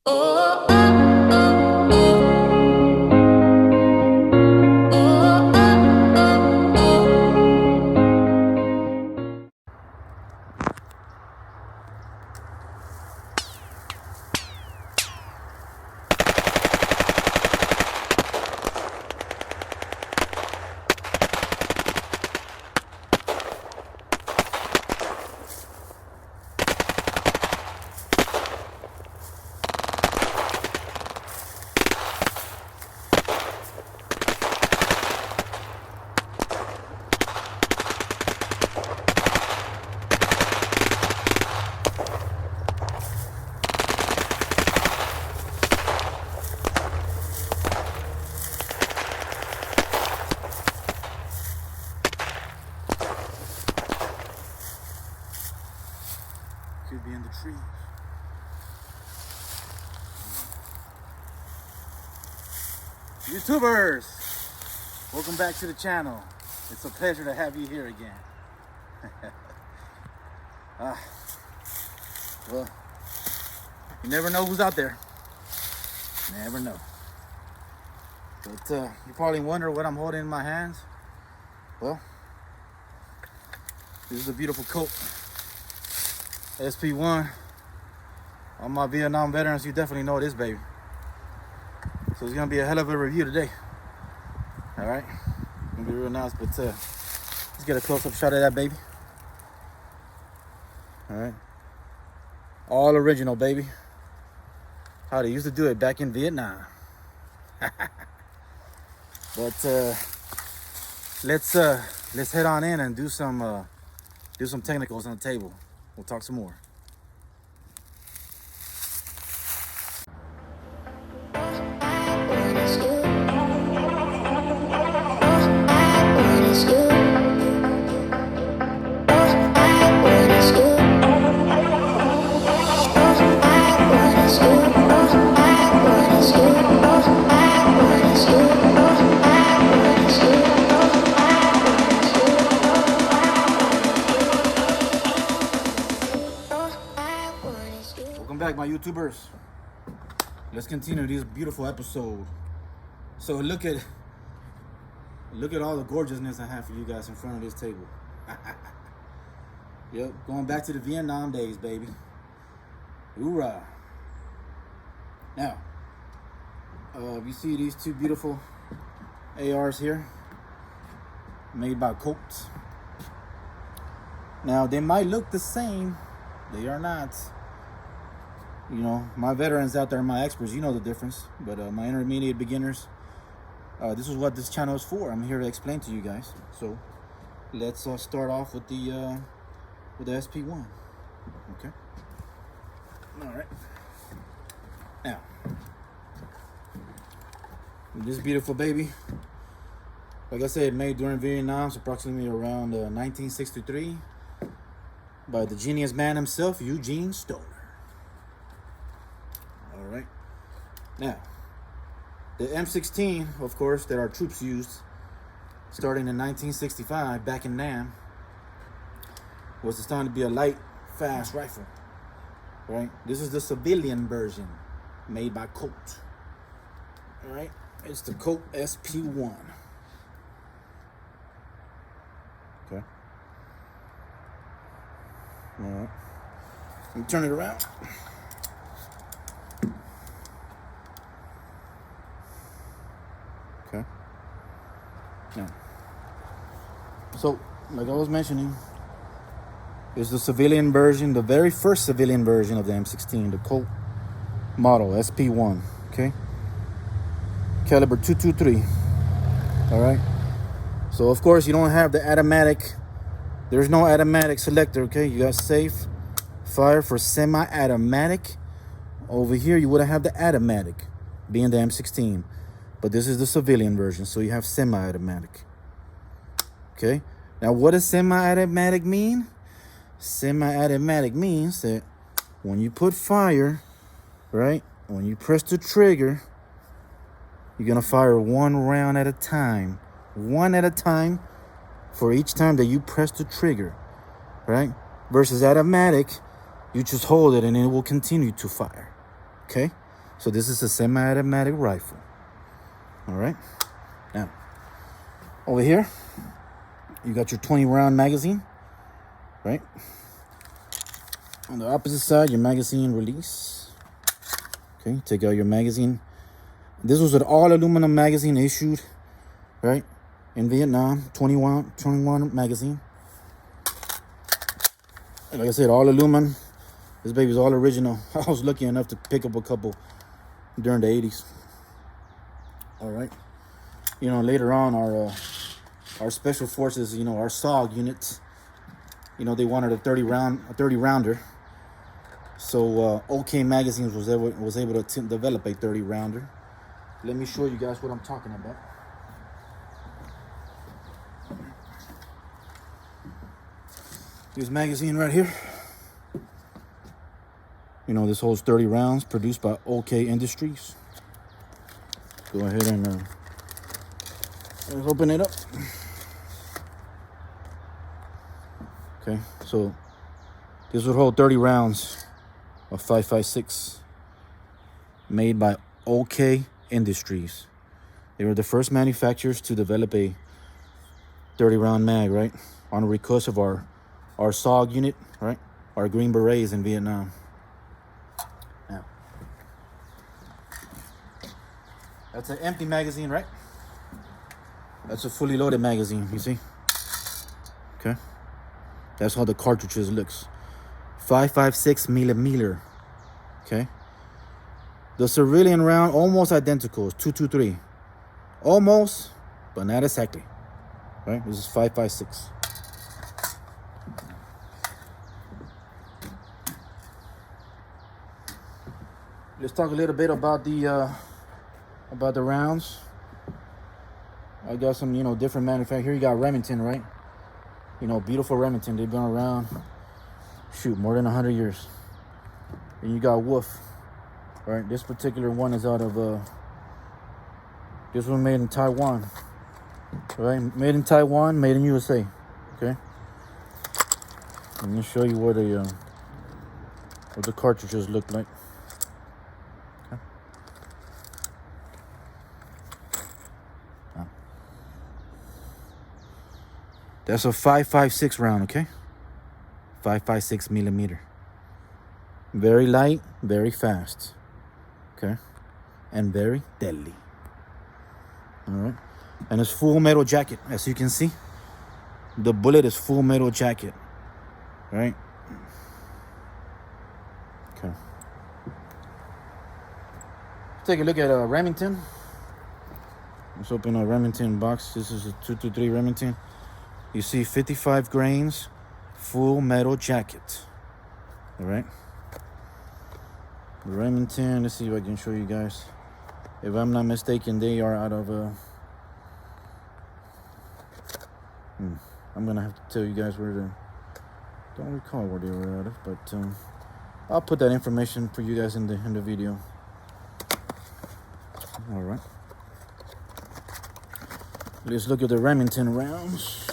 Oh, oh, oh, oh. Oh, oh, oh, oh. Could be in the trees. YouTubers, welcome back to the channel. It's a pleasure to have you here again. Well, you never know who's out there. Never know. But you probably wonder what I'm holding in my hands. Well, this is a beautiful Colt SP1. All my Vietnam veterans, you definitely know this baby. So it's gonna be a hell of a review today. All right, gonna be real nice, but let's get a close-up shot of that baby. All right, all original, baby. How they used to do it back in Vietnam. But let's head on in and do some technicals on the table. We'll talk some more. Welcome back, my YouTubers. Let's continue this beautiful episode. So look at all the gorgeousness I have for you guys in front of this table. Yep, going back to the Vietnam days, baby. Hoorah! Now, you see these two beautiful ARs here, made by Colt. Now they might look the same, they are not. You know, my veterans out there, my experts, you know the difference. But my intermediate beginners, this is what this channel is for. I'm here to explain to you guys. So let's start off with the SP1. Okay. All right. Now, this beautiful baby, like I said, made during Vietnam, it's approximately around 1963, by the genius man himself, Eugene Stoner. All right. Now, the M16, of course, that our troops used starting in 1965 back in Nam, was designed to be a light, fast rifle. Right? This is the civilian version made by Colt. All right. It's the Colt SP1. Okay. All right. Let me turn it around. Okay. Now, so like I was mentioning, is the civilian version, the very first civilian version of the M16, the Colt model SP1. Okay. Caliber 223. All right. So of course you don't have the automatic. There's no automatic selector. Okay. You got safe fire for semi-automatic. Over here you wouldn't have the automatic, being the M16. But this is the civilian version, so you have semi-automatic. Okay. Now what does semi-automatic mean? Semi-automatic means that when you put fire, right, when you press the trigger, you're gonna fire one round at a time. One at a time for each time that you press the trigger, right? Versus automatic, you just hold it and it will continue to fire. Okay? So this is a semi-automatic rifle. All right. Now, over here, you got your 20 round magazine, right? On the opposite side, your magazine release. Okay, take out your magazine. This was an all aluminum magazine issued, right? In Vietnam, 21 magazine. And like I said, all aluminum. This baby's all original. I was lucky enough to pick up a couple during the 80s. All right. You know, later on, our special forces, you know, our SOG units, you know, they wanted a 30 rounder. So OK Magazines was able to develop a 30 rounder. Let me show you guys what I'm talking about. This magazine right here. You know, this holds 30 rounds, produced by OK Industries. Go ahead and let's open it up. Okay, so this would hold 30 rounds of 5.56, made by OK Industries. They were the first manufacturers to develop a 30 round mag, right? On the request of our SOG unit, right? Our Green Berets in Vietnam. Now, that's an empty magazine, right? That's a fully loaded magazine, you see? Okay. That's how the cartridges looks. 5.56 millimeter. Okay. The civilian round, almost identical, is 223. Almost, but not exactly. Right? This is 5.56. Let's talk a little bit about the rounds. I got some, you know, different manufacturers. Here you got Remington, right? You know, beautiful Remington. They've been around, shoot, more than 100 years. And you got Wolf, right? This particular one is out of, this one made in Taiwan, right? Made in Taiwan, made in USA, okay? Let me show you what the cartridges look like. Okay. That's a 5.56 round, okay? 5.56 millimeter. Very light, very fast, okay? And very deadly. All right. And it's full metal jacket, as you can see. The bullet is full metal jacket, right? Okay. Take a look at Remington. Let's open a Remington box. This is a 223 Remington. You see 55 grains, full metal jacket. All right. Remington, let's see if I can show you guys. If I'm not mistaken, they are out of I'm gonna have to tell you guys where they're. Don't recall where they were out of, but I'll put that information for you guys in the video. All right. Let's look at the Remington rounds.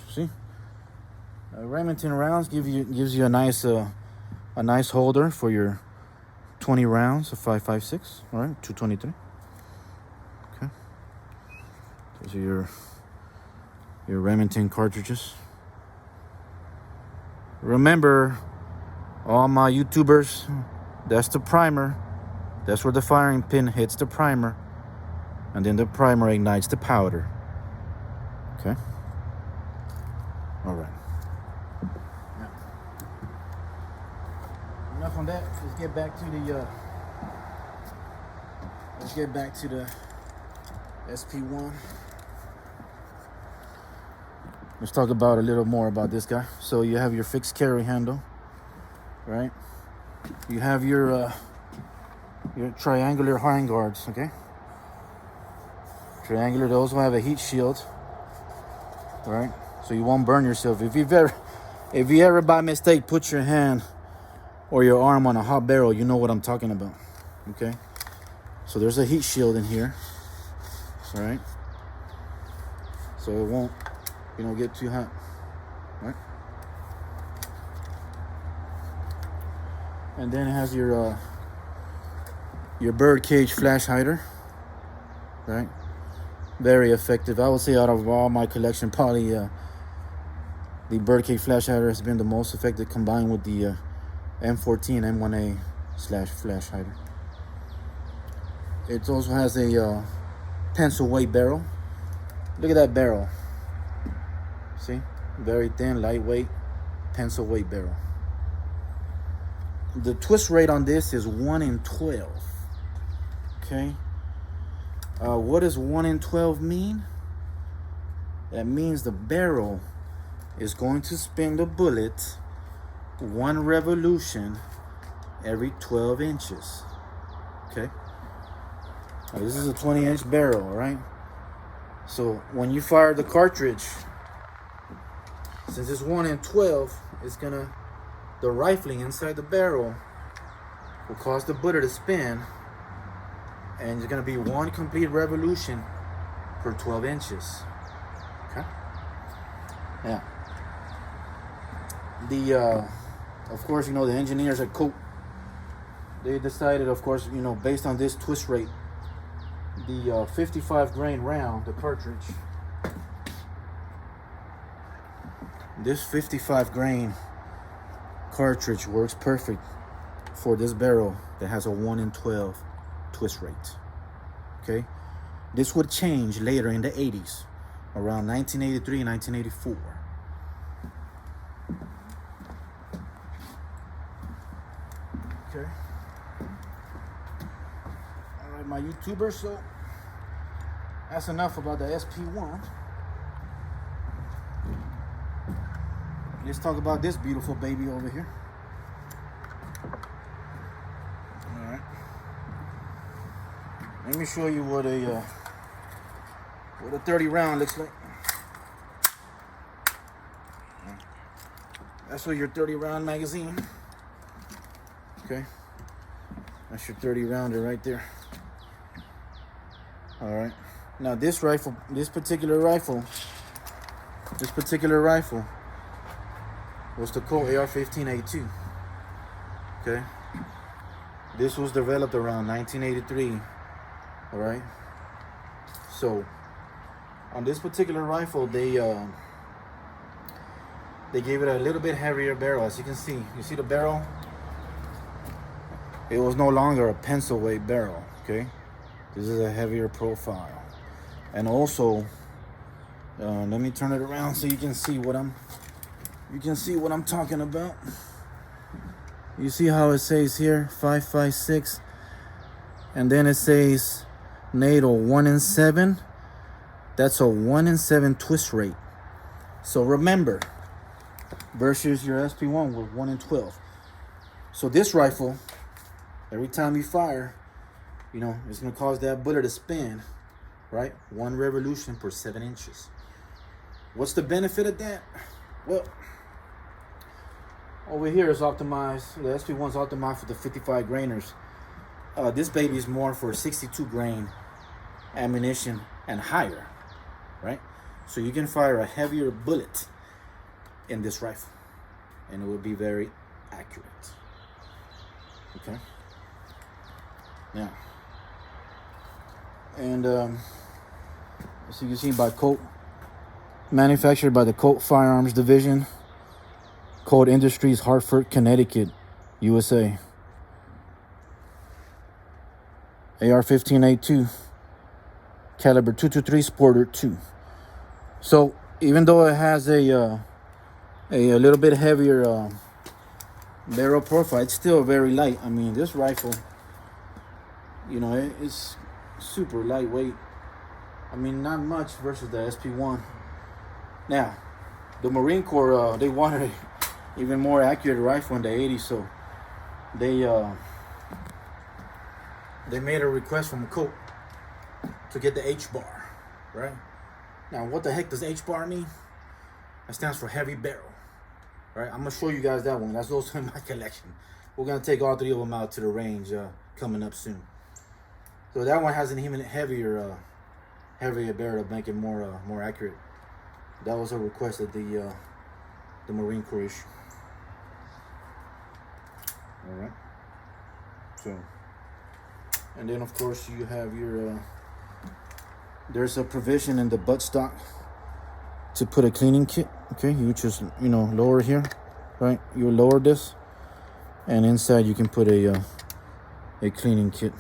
See, Remington rounds gives you a nice holder for your 20 rounds of 5.56. All right, 223. Okay. Those are your Remington cartridges. Remember, all my YouTubers, that's the primer. That's where the firing pin hits the primer, and then the primer ignites the powder. Okay. All right. Now, enough on that. Let's get back to the SP1. Let's talk about a little more about this guy. So you have your fixed carry handle, right? You have your triangular hand guards, okay? Triangular. They also have a heat shield, right? So you won't burn yourself. If you ever by mistake put your hand or your arm on a hot barrel, you know what I'm talking about, okay? So there's a heat shield in here, right? So it won't, get too hot, right? And then it has your your birdcage flash hider, right? Very effective. I would say out of all my collection, probably the birdcage flash hider has been the most effective, combined with the M14 M1A slash flash hider. It also has a pencil weight barrel. Look at that barrel. See? Very thin, lightweight, pencil weight barrel. The twist rate on this is 1 in 12. Okay? What does 1 in 12 mean? That means the barrel is going to spin the bullet 1 revolution every 12 inches. Okay? Now, this is a 20-inch barrel, right? So when you fire the cartridge, since it's 1 in 12, it's gonna, the rifling inside the barrel will cause the bullet to spin, and it's gonna be 1 complete revolution per 12 inches. Okay? Yeah. Of course, the engineers at Colt, they decided, of course, based on this twist rate, the 55 grain round, the cartridge, this 55 grain cartridge works perfect for this barrel that has a 1 in 12 twist rate. Okay? This would change later in the 80s, around 1983, 1984. Okay. All right, my YouTubers, so that's enough about the SP1. Let's talk about this beautiful baby over here. All right. Let me show you what a 30 round looks like. That's what your 30 round magazine. Okay. That's your 30 rounder right there. All right. Now this particular rifle was the Colt AR-15A2. Okay. This was developed around 1983. All right. So on this particular rifle, they gave it a little bit heavier barrel. As you can see, you see the barrel? It was no longer a pencil weight barrel. Okay. This is a heavier profile. And also, let me turn it around so you can see what I'm talking about. You see how it says here 5.56, and then it says NATO 1 in 7. That's a 1 in 7 twist rate. So remember, versus your SP1 with 1 in 12. So this rifle, every time you fire, it's gonna cause that bullet to spin, right? 1 revolution per 7 inches. What's the benefit of that? Well, over here is optimized. The SP1's optimized for the 55 grainers. This baby is more for 62 grain ammunition and higher, right? So you can fire a heavier bullet in this rifle, and it will be very accurate. Okay. Now, and as you can see, by Colt, manufactured by the Colt Firearms Division, Colt Industries, Hartford, Connecticut, USA. AR-15A2, caliber .223, Sporter 2. So even though it has a little bit heavier barrel profile, it's still very light. I mean, this rifle, it's super lightweight. I mean, not much versus the SP1. Now, the Marine Corps, they wanted an even more accurate rifle in the 80s, so they made a request from Colt to get the H-bar, right? Now, what the heck does H-bar mean? That stands for heavy barrel, right? I'm gonna show you guys that one. That's also in my collection. We're gonna take all 3 of them out to the range coming up soon. So that one has an even heavier barrel to make it more accurate. That was a request that the Marine Corps issued. All right. So And then of course you have your there's a provision in the buttstock to put a cleaning kit. Okay, you just lower here, right? You lower this, and inside you can put a cleaning kit.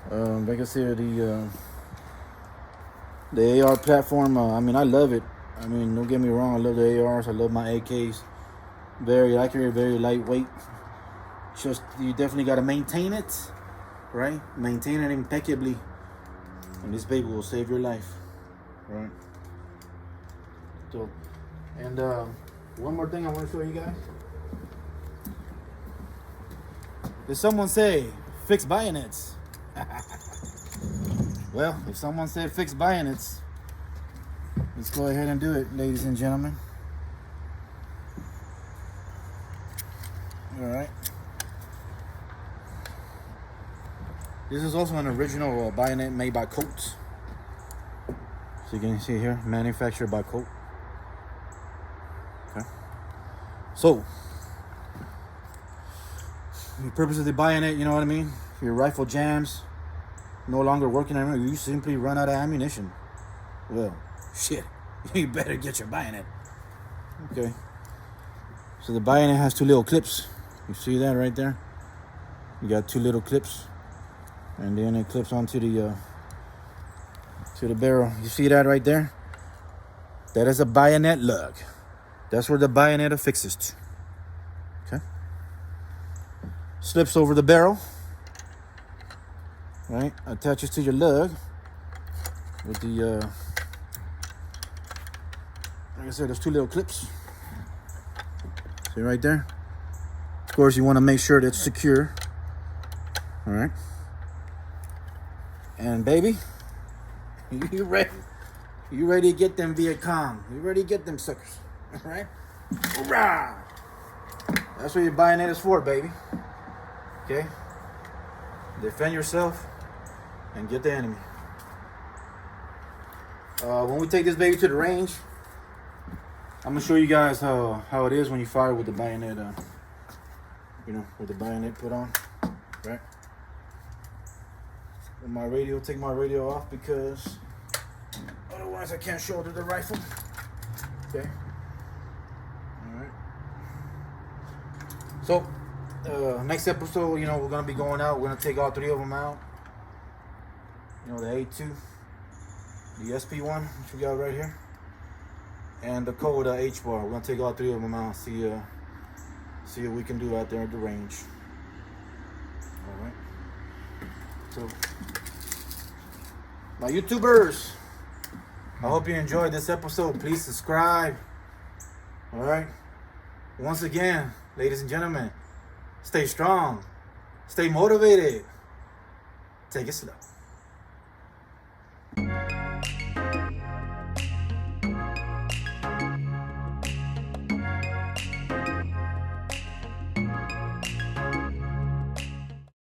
Like I said, the AR platform. I mean, I love it. I mean, don't get me wrong. I love the ARs. I love my AKs. Very accurate, very lightweight. Just you definitely got to maintain it, right? Maintain it impeccably, and this baby will save your life, right? So, and one more thing I want to show you guys. Did someone say fix bayonets? Well, if someone said fix bayonets, let's go ahead and do it, ladies and gentlemen. All right. This is also an original bayonet made by Colt. So you can see here, manufactured by Colt. Okay. So, the purpose of the bayonet, you know what I mean? If your rifle jams, no longer working anymore, you simply run out of ammunition. Well, shit, you better get your bayonet. Okay. So the bayonet has two little clips. You see that right there? You got two little clips, and then it clips onto the barrel. You see that right there? That is a bayonet lug. That's where the bayonet affixes to. Okay. Slips over the barrel. Right, attaches to your lug with the like I said, there's two little clips. See right there? Of course, you want to make sure that it's secure. All right. And baby, you ready? You ready to get them Viet Cong? You ready to get them suckers? All right. Hoorah! That's what your bayonet is for, baby. Okay. Defend yourself and get the enemy. When we take this baby to the range, I'm gonna show you guys how it is when you fire with the bayonet. With the bayonet put on, right? With my radio, take my radio off because otherwise I can't shoulder the rifle. Okay. All right. So next episode, we're gonna be going out. We're gonna take all three of them out. The A2, the SP1, which we got right here, and the Colt H-bar. We're gonna take all three of them out. See what we can do out there at the range. All right. So, my YouTubers, I hope you enjoyed this episode. Please subscribe. All right. Once again, ladies and gentlemen, stay strong, stay motivated, take it slow.